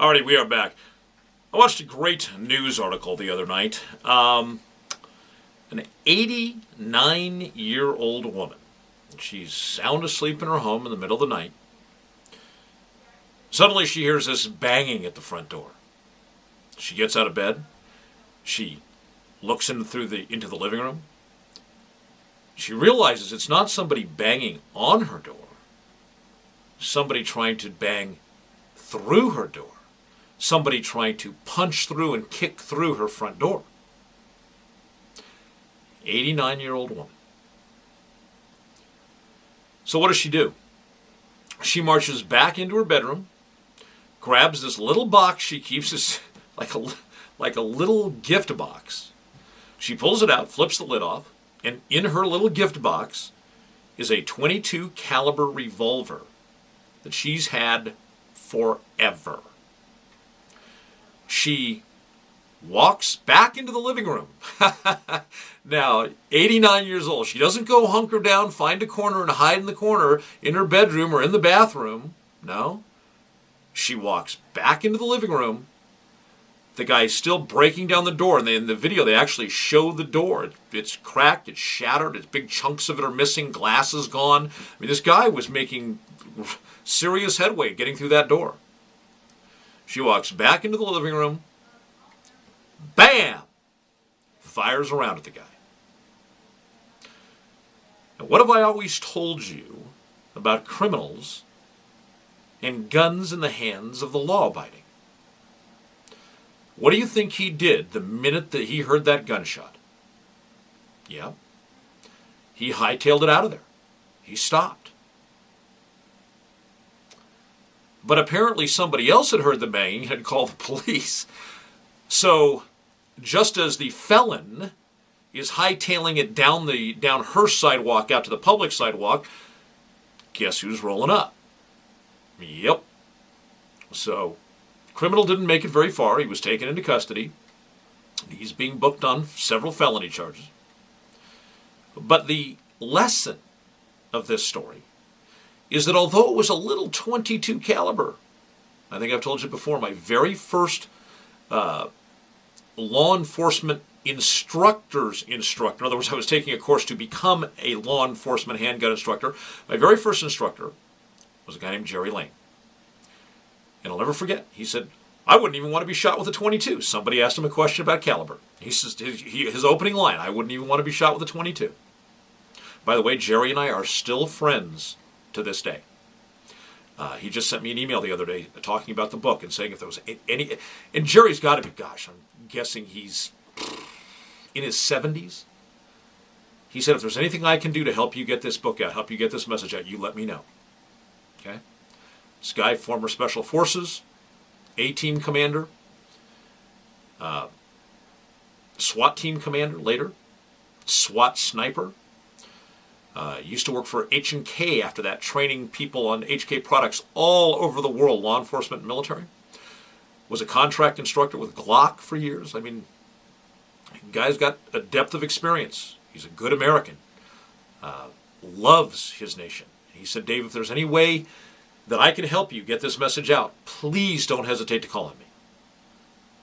Alrighty, we are back. I watched a great news article the other night. An 89-year-old woman. She's sound asleep in her home in the middle of the night. Suddenly she hears this banging at the front door. She gets out of bed. She looks into the living room. She realizes it's not somebody banging on her door. Somebody trying to bang through her door. Somebody trying to punch through and kick through her front door. 89-year-old woman. So what does she do? She marches back into her bedroom, grabs this little box she keeps, this like a little gift box. She pulls it out, flips the lid off, and in her little gift box is a .22 caliber revolver that she's had forever. She walks back into the living room. Now, 89 years old. She doesn't go hunker down, find a corner, and hide in the corner in her bedroom or in the bathroom. No. She walks back into the living room. The guy's still breaking down the door. And in the video, they actually show the door. It's cracked. It's shattered. It's big chunks of it are missing. Glass is gone. I mean, this guy was making serious headway getting through that door. She walks back into the living room. Bam! Fires around at the guy. Now, what have I always told you about criminals and guns in the hands of the law-abiding? What do you think he did the minute that he heard that gunshot? Yeah. He hightailed it out of there. He stopped. But apparently somebody else had heard the banging and had called the police. So, just as the felon is hightailing it down her sidewalk out to the public sidewalk, guess who's rolling up? Yep. So, criminal didn't make it very far. He was taken into custody. He's being booked on several felony charges. But the lesson of this story is that although it was a little .22 caliber, I think I've told you before, my very first law enforcement instructor's instructor, in other words, I was taking a course to become a law enforcement handgun instructor. My very first instructor was a guy named Jerry Lane. And I'll never forget, he said, I wouldn't even want to be shot with a .22. Somebody asked him a question about caliber. He says, his opening line, I wouldn't even want to be shot with a .22. By the way, Jerry and I are still friends to this day. He just sent me an email the other day talking about the book and saying if there was any... And Jerry's got to be, gosh, I'm guessing he's in his 70s. He said, if there's anything I can do to help you get this book out, help you get this message out, you let me know. Okay? This guy, former Special Forces, A-Team commander, SWAT team commander later, SWAT sniper. Used to work for H&K after that, training people on HK products all over the world, law enforcement and military. Was a contract instructor with Glock for years. I mean, the guy's got a depth of experience. He's a good American. Loves his nation. He said, Dave, if there's any way that I can help you get this message out, please don't hesitate to call on me.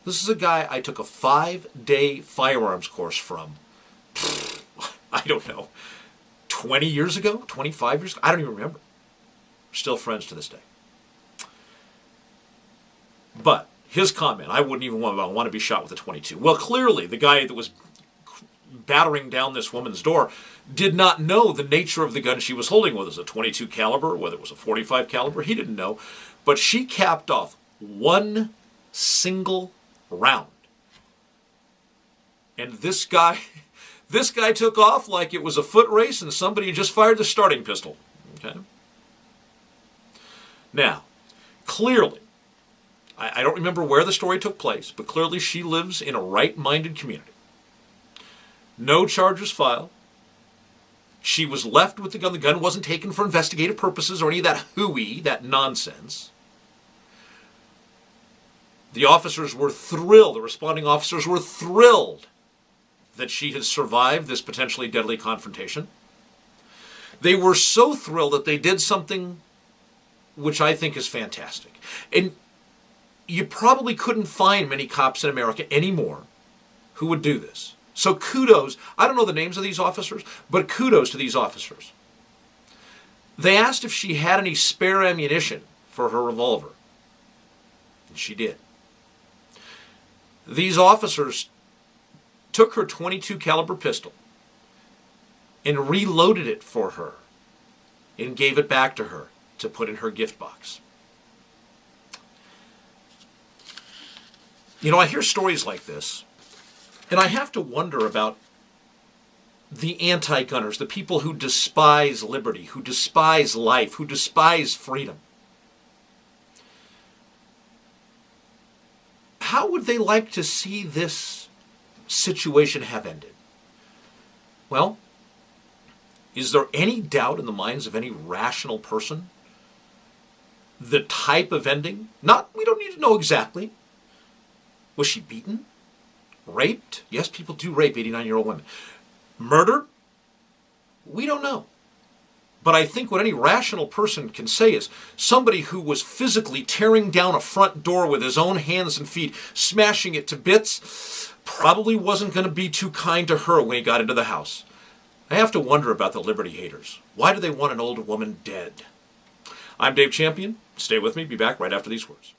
This is a guy I took a 5-day firearms course from, I don't know, 20 years ago, 25 years ago, I don't even remember. We're still friends to this day. But his comment, I wouldn't even want to be shot with a .22. Well, clearly the guy that was battering down this woman's door did not know the nature of the gun she was holding, whether it was a .22 caliber, whether it was a .45 caliber, he didn't know. But she capped off one single round. And this guy took off like it was a foot race and somebody just fired the starting pistol. Okay? Now, clearly, I don't remember where the story took place, but clearly she lives in a right-minded community. No charges filed. She was left with the gun. The gun wasn't taken for investigative purposes or any of that hooey, that nonsense. The officers were thrilled, the responding officers were thrilled that she had survived this potentially deadly confrontation. They were so thrilled that they did something which I think is fantastic. And you probably couldn't find many cops in America anymore who would do this. So kudos. I don't know the names of these officers, but kudos to these officers. They asked if she had any spare ammunition for her revolver, and she did. These officers took her .22 caliber pistol and reloaded it for her and gave it back to her to put in her gift box. You know, I hear stories like this, and I have to wonder about the anti-gunners, the people who despise liberty, who despise life, who despise freedom. How would they like to see this situation have ended? Well, is there any doubt in the minds of any rational person the type of ending? We don't need to know exactly. Was she beaten? Raped? Yes, people do rape 89-year-old women. Murder? We don't know. But I think what any rational person can say is somebody who was physically tearing down a front door with his own hands and feet, smashing it to bits, probably wasn't going to be too kind to her when he got into the house. I have to wonder about the liberty haters. Why do they want an older woman dead? I'm Dave Champion. Stay with me. Be back right after these words.